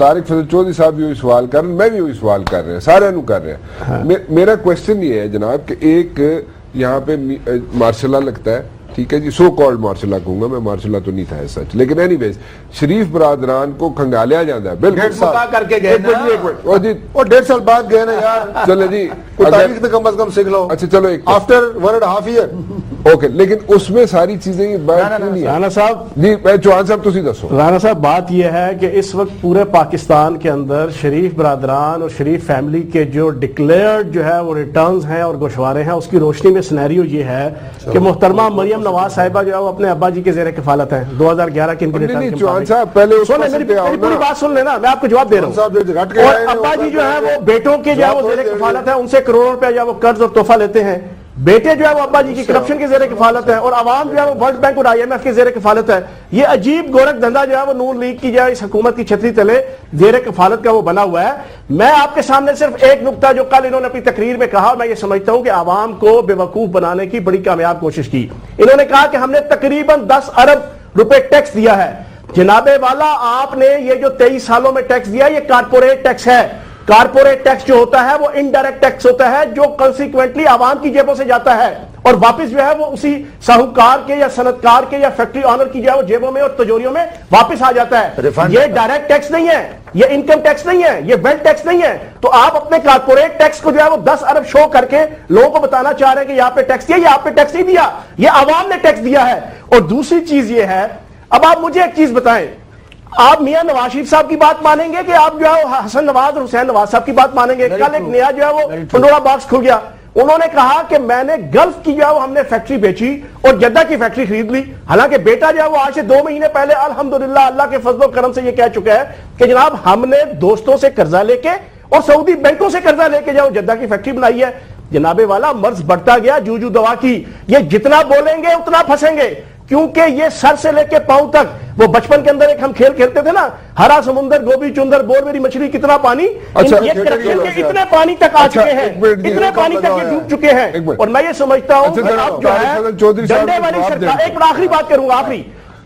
طارق فضل چودھری صاحب بھی وہی سوال کر رہے ہیں, میں بھی وہی سوال کر رہے ہیں, سارے نو کر رہے ہیں. میرا کوشچن یہ ہے جناب کہ ایک یہاں پہ مارشل لا لگتا ہے, ٹھیک ہے جی, سو کالڈ مارشل لا کہوں گا میں, مارشل لا تو نہیں تھا سچ, لیکن اینی ویز شریف برادران کو کھنگالیا جاتا ہے. بالکل کر کے گئے اور 1.5 سال بعد گئے نا یار, چلے جی تاریخ تو کم از کم سیکھ لو. اچھا چلو ایک آفٹر 1.5 ایئر اوکے, لیکن اس میں ساری چیزیں نہیں. رانا صاحب جی چوہان صاحب تسی دسو. رانا صاحب بات یہ ہے کہ اس وقت پورے پاکستان کے اندر شریف برادران اور شریف فیملی کے جو ڈکلیئرڈ جو ہے وہ ریٹرنز ہیں اور گوشوارے ہیں, اس کی روشنی میں سینیریو یہ ہے کہ محترمہ مریم نواز صاحبہ جو ہے وہ اپنے ابا جی کے زیر کفالت ہیں 2011 کے ان کے ریٹرن. چوہان صاحب پہلے میری پوری بات سن لینا, میں آپ کو جواب دے رہا ہوں. اور ابا جی جو ہے وہ بیٹوں کے جو ہے وہ زیر کفالت ہے, ان سے کروڑوں روپے جو ہے وہ قرض اور تحفہ لیتے ہیں. بیٹے جو ہے وہ ابا جی کی کرپشن کے زیر کفالت ہے, اور عوام جو ہے وہ ورلڈ بینک اور IMF کے زیر کفالت ہے. یہ عجیب گورکھ دھندا جو ہے وہ نون لیگ کی جو ہے اس حکومت کی چھتری تلے زیر کفالت کا وہ بنا ہوا ہے. میں آپ کے سامنے صرف ایک نقطہ جو کل انہوں نے اپنی تقریر میں کہا, میں یہ سمجھتا ہوں کہ عوام کو بے وقوف بنانے کی بڑی کامیاب کوشش کی. انہوں نے کہا کہ ہم نے تقریباً 10 ارب روپے ٹیکس دیا ہے. جناب والا, آپ نے یہ جو 23 سالوں میں ٹیکس دیا یہ کارپوریٹ ٹیکس ہے. کارپوریٹ ٹیکس جو ہوتا ہے وہ انڈائریکٹ ٹیکس ہوتا ہے جو کنسیکوینٹلی عوام کی جیبوں سے جاتا ہے اور واپس جو ہے وہ اسی ساہوکار کے یا صنعتکار کے یا فیکٹری آنر کی جو ہے وہ جیبوں میں اور تجوریوں میں واپس آ جاتا ہے. یہ ڈائریکٹ ٹیکس نہیں ہے, یہ انکم ٹیکس نہیں ہے, یہ ویلتھ ٹیکس نہیں ہے. تو آپ اپنے کارپوریٹ ٹیکس کو جو ہے وہ 10 ارب شو کر کے لوگوں کو بتانا چاہ رہے ہیں کہ یہاں پہ ٹیکس دیا, یہ آپ پہ ٹیکس نہیں دیا, یہ عوام نے ٹیکس دیا ہے. اور دوسری چیز یہ ہے, اب آپ مجھے ایک چیز بتائیں, آپ میاں نواز شریف صاحب کی بات مانیں گے کہ آپ جو ہے حسن نواز اور حسین نواز صاحب کی بات مانیں گے؟ کل ایک نیا جو ہے وہ پنڈورا باکس کھل گیا. انہوں نے کہا کہ میں نے گلف کی جو ہے وہ ہم نے فیکٹری بیچی اور جدہ کی فیکٹری خرید لی. حالانکہ بیٹا جو ہے وہ آج سے 2 مہینے پہلے الحمدللہ اللہ کے فضل و کرم سے یہ کہہ چکا ہے کہ جناب ہم نے دوستوں سے قرضہ لے کے اور سعودی بینکوں سے قرضہ لے کے جو جدہ کی فیکٹری بنائی ہے. جناب والا مرض بڑھتا گیا جو دوا کی, یہ جتنا بولیں گے اتنا پھنسیں گے, کیونکہ یہ سر سے لے کے پاؤں تک وہ بچپن کے اندر ایک ہم کھیل کھیلتے تھے نا, ہرا سمندر گوبھی چندر بور میری مچھلی کتنا پانی, اتنے پانی تک آ چکے ہیں, اتنے پانی تک یہ ڈوب چکے ہیں. اور میں یہ سمجھتا ہوں کہ اب جو ہے ڈنڈے والی سرکار, ایک بار آخری بات کروں گا, آخری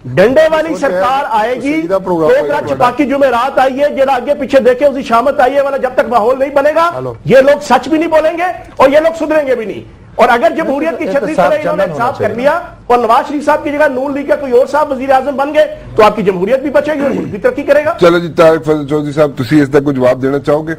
ڈنڈے والی سرکار آئے گی تو چپاکی جمعرات آئی ہے, جرا آگے پیچھے دیکھے اسی شامت آئی ہے والا, جب تک ماحول نہیں بنے گا یہ لوگ سچ بھی نہیں بولیں گے اور یہ لوگ سدھریں گے بھی نہیں. اور اگر جمہوریت کی چھتری سے انہوں نے انصاف کر لیا اور نواز شریف صاحب کی جگہ نون لیگ کا کوئی اور صاحب وزیر اعظم بن گئے تو آپ کی جمہوریت بھی بچے گی اور ملک بھی ترقی کرے گا. چلو جی طارق فضل چودھری صاحب تسی اس کا کوئی جواب دینا چاہو گے؟